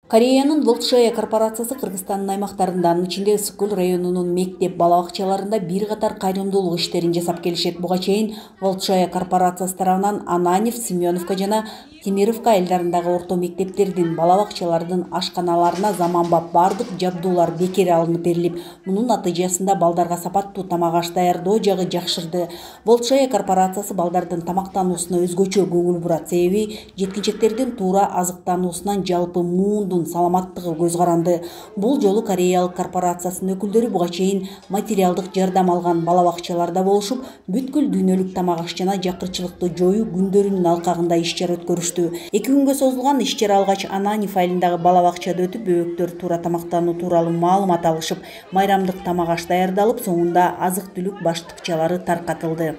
Кореянын Волтшая корпорациясы Кыргызстандын аймактарында, ичинде Ысык Көл районунун мектеп бала бакчаларында бир катар кайрымдуулук иштерин жасап келишет. Буга чейин Волтшая корпорациясы тарабынан Ананев, Семеновка жана Темировка айылдарындагы орто мектептердин, бала бакчалардын ашканаларына заманбап бардык жабдуулар бекер алынып берилип, мунун натыйжасында балдарга сапаттуу тамак аш даярдоо жагы жакшырды. Волтшая корпорациясы балдардын тамактануусуна өзгөчө көңүл бурат, себеби жеткинчектердин туура азыктануусунан жалпы муундун саламаттыгы көз каранды. Бул жолу Кореялык корпорациясынын өкүлдөрү буга чейин материалдык жардам алган бала бакчаларда болушуп, бүткүл дүйнөлүк тамак аш жана жакырчылыкты жоюу күндөрүнүн алкагында иш-чара өткөрүштү. 2 күнгө созулган иш-чара алгач Ананев айылындагы бала бакчада өтүп, бөбөктөр туура тамактануу тууралуу маалымат алышып, майрамдык тамак аш даярдалып, соңунда азык-түлүк баштыкчалары таркатылды.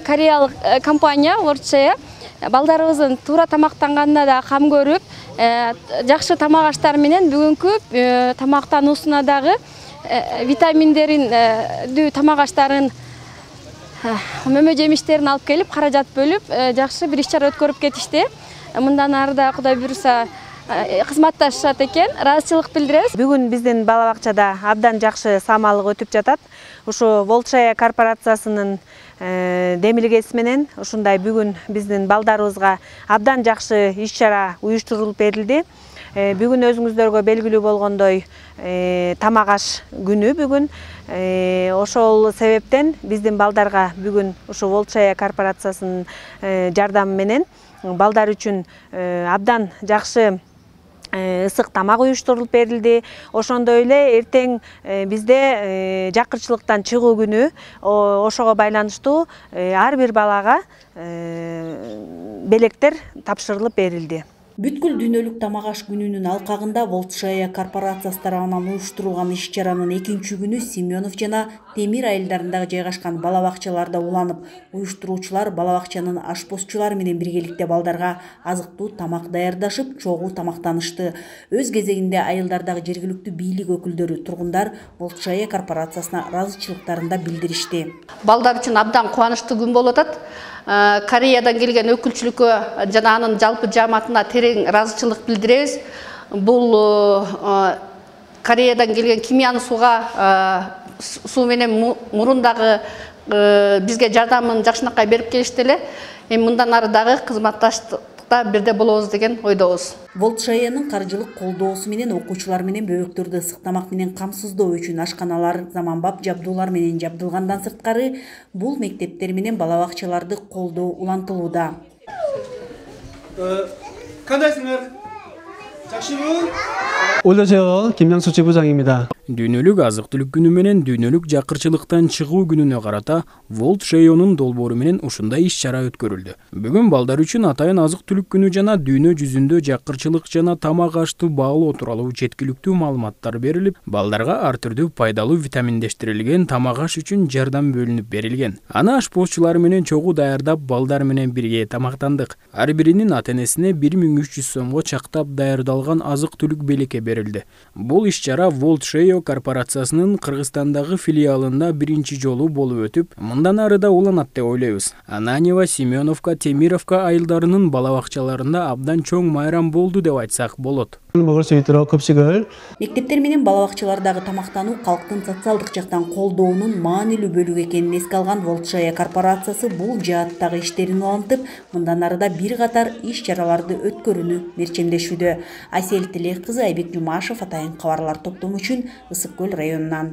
Кореялык компания Волтшая балдарыбыздын туура тамактанганына да кам көрүп, жакшы тамак аштар менен бүгүнкү тамактануусуна дагы витаминдерин, тамак аштарын, мөмө жемиштерин алып келип, каражат бөлүп, жакшы бир иш-чара өткөрүп кетишти. Мындан ары да Кудай буйруса кызматташат экен, ыраазычылык билдиребиз. Бүгүн биздин бала бакчада абдан жакшы самалык өтүп жатат. Ушу Волтшая корпорациясынын демилгеси менен ушундай бүгүн биздин балдарыбызга абдан жакшы иш-чара уюштурулуп берилди. Бүгүн өзүңүздөргө белгилүү болгондой тамак аш күнү бүгүн. Ошол себептен биздин балдарга бүгүн ушу Волтшая корпорациясынын жардамы менен балдар үчүн абдан жакшы ысык тамак уюштурулуп берилди. Ошондой эле эртең бизде жакырчылыктан чыгуу күнү, ошого байланыштуу ар бир балага белектер тапшырылып берилди. Бүткүл дүйнөлүк тамак аш күнүнүн алкагында Волтшая корпорациясы тарабынан уюштурулган иш-чаранын 2-нчү күнү Семенов жана Темир айылдарындагы жайгашкан бала бакчаларда уланып, уюштуруучулар бала бакчанын ашпозчулары менен биргеликте балдарга азыктуу тамак даярдашып, чогуу тамактанышты. Өз кезегинде айылдардагы жергиликтүү бийлик өкүлдөрү, тургундар Волтшая корпорациясына ыраазычылыктарын да билдиришти. Балдар үчүн абдан кубанычтуу күн болуп атат. Кореядан келген өкүлчүлүккө жана анын жалпы жааматына терең ыраазычылык билдиребиз. Бул Кореядан келген кимияны суу менен мурундагы бизге жардамын жакшынакай берип келишти эле. Мындан ары дагы кызматташтыкта бирде болобуз деген ойдобуз. Волтшаянын каржылык колдоосу менен окуучулар менен бөбөктөрдү ысык тамак менен камсыздоо үчүн ашканалар заманбап жабдуулар менен жабдылгандан сырткары, бул мектептер менен бала бакчаларды колдоо улантылууда. Кандайсыңар? Жакшыбы? Ойложол 김양수 지부장입니다. Дүйнөлүк азык-түлүк күнү менен дүйнөлүк жакырчылыктан чыгуу күнүнө карата Волтшаянын долбоору менен ушундай иш-чара өткөрүлдү. Бүгүн балдар үчүн атайын азык-түлүк күнү жана дүйнө жүзүндө жакырчылык жана тамак ашты баалоо тууралуу жеткиликтүү маалыматтар берилип, балдарга ар түрдүү пайдалуу витаминдештирилген тамак аш үчүн жардам бөлүнүп берилген. Аны ашпозчулар менен чогуу даярдап, балдар менен бирге тамактандык. Ар биринин ата-энесине 1300 сомго чактап даярдалган азык-түлүк белекке берилди. Бул иш-чара Волтшая корпорациясынын Кыргызстандагы филиалында биринчи жолу болуп өтүп, мындан ары да уланат деп ойлойбуз. Ананева, Семеновка, Темировка айылдарынын бала бакчаларында абдан чоң майрам болду деп айтсак болот. Мектептер менен бала бакчалардагы тамактануу калктын социалдык жактан колдоонун маанилүү бөлүгү экенин эске алган Волтшая корпорациясы бул жааттагы иштерин улантып, мындан ары да бир катар иш-чараларды өткөрүүнү мерчемдешүүдө. Айсел Тилек кызы, Айбек Жумашев, Атайын кабарлар топтому үчүн Ысык Көл районунан.